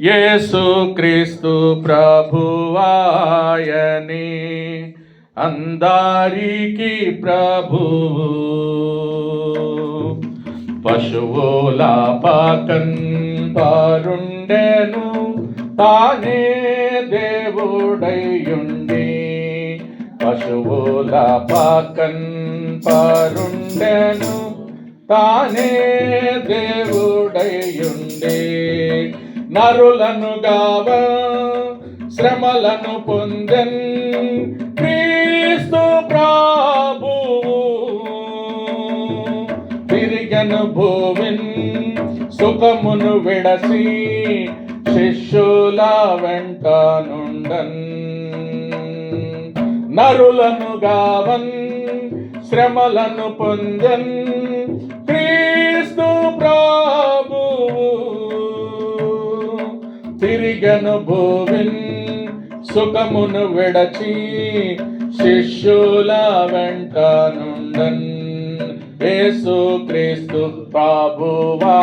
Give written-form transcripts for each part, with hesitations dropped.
యేసుక్రీస్తు ప్రభువాయని అందరికీ ప్రభువు. పశువుల పకన్ పరుండెను తానే దేవుడయ్యుండి. పశువుల పకన్ పరుండెను తానే దేవుడయ్యుండి. నరులను గావ శ్రమలను పొందెన్ క్రీస్తు ప్రభువు. తిరిగను భూమిన్ సుఖమును విడసి శిష్యుల వెంట నుండన్. నరులను గావన్ శ్రమలను పొందెన్ క్రీస్తు ప్రభువు. తిరిగను భూమిన్ సుఖమును విడచి శిష్యుల వెంట నుండన్. యేసుక్రీస్తు ప్రభువాయనే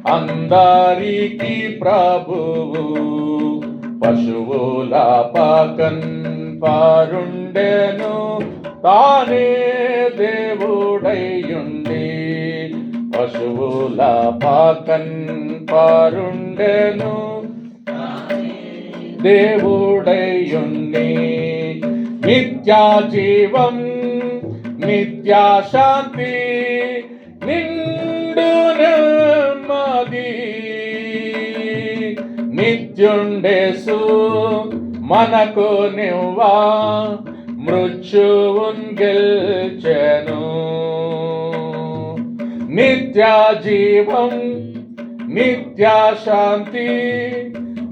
అందరికీ ప్రభువు. పశువుల పకన్ పరుండెను తానే దేవుడయ్యుండి. పశువుల పకన్ పరుండెను దేవుడయ్యుండి. నిత్యా జీవం నిత్యా శాంతి నిండు నెమ్మది. నిత్యుండేసు మనకు నివ్వా మృత్యువున్ గెల్చెను. నిత్యా జీవం నిత్యా శాంతి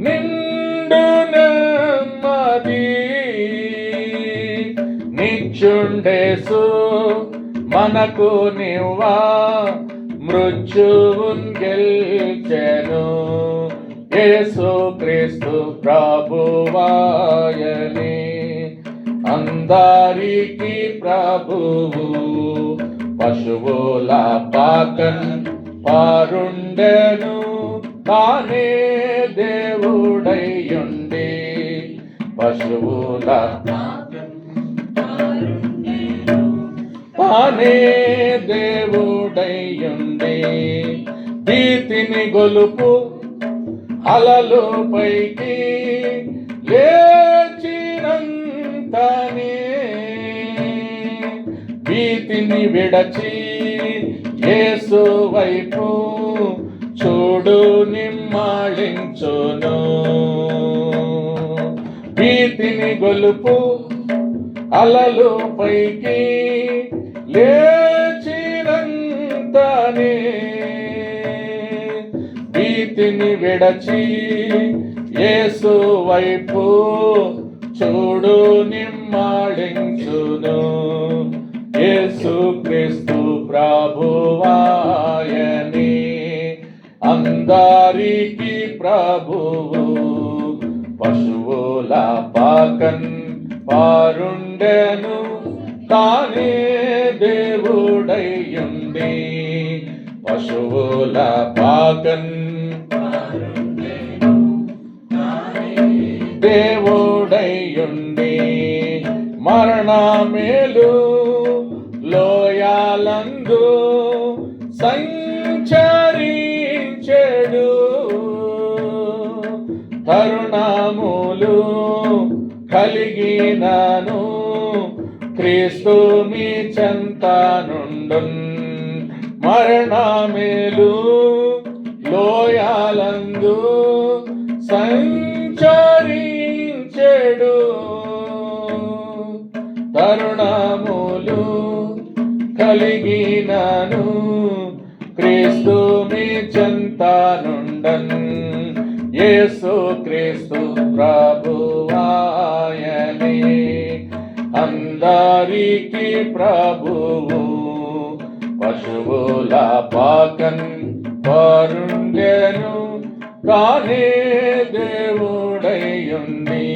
నిండు నెమ్మది. నిత్యుండేసు మనకు నివ్వా మృత్యువున్ గెల్చెను. యేసుక్రీస్తు ప్రభువాయని అందరికీ ప్రభువు. పశువుల పకన్ పరుండెను తానే దేవుడయ్యుండి. పశువుల తానే దేవుడయ్యుండి. భీతిని గొలుపు అలలు పైకి లేచినంతనే. భీతిని విడచి యేసు వైపు చూడు నిమ్మళించును. భీతిని గొలుపు అలలు పైకి లేచినంతనే. భీతిని విడచి యేసు వైపు చూడు నిమ్మళించును. యేసుక్రీస్తు ప్రభువాయని అందరికీ ప్రభువు. పశువుల పకన్ పరుండెను తానే దేవుడయ్యుండి. పశువుల పకన్ దేవుడయ్యుండి. మరణ మేలు లోయాలందు సంచరించెడు. తరుణములు కలిగినను క్రీస్తు మీ చెంత నుండున్. మరణ మేలు లోయాలందు సంచరించెడు. తరుణములు కలిగినను క్రీస్తు మీ చెంత నుండన్. యేసుక్రీస్తు ప్రభువాయని అందరికీ ప్రభువు. పశువుల పకన్ పరుండెను తానే దేవుడయ్యుండి.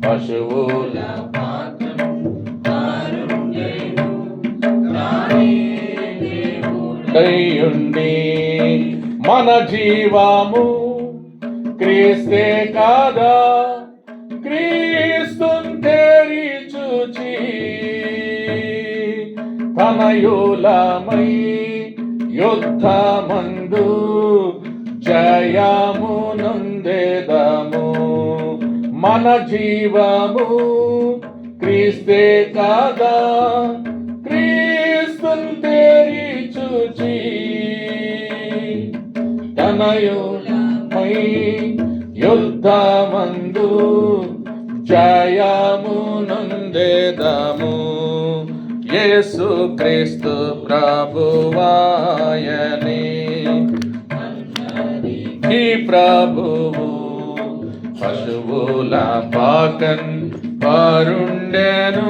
పశువుల పకన్ పరుండెను తానే దేవుడయ్యుండి. మన జీవము క్రీస్తే కాదా, క్రీస్తున్ తేరి చూచి తనయులమై యుద్ధమందు జయము నొందెదము. మన జీవము క్రీస్తే కాదా, క్రీస్తున్ తేరి చూచి తనయులమై యుద్ధమందు జయము నొందెదము. యేసు క్రీస్తు ప్రభువాయని ఈ ప్రభువు పశువుల పాకన్ పరుండెను,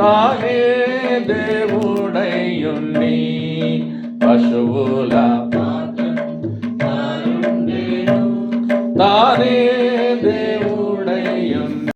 తానే దేవుడయ్యుండి పశువుల పాకన్ పరుండెను, తానే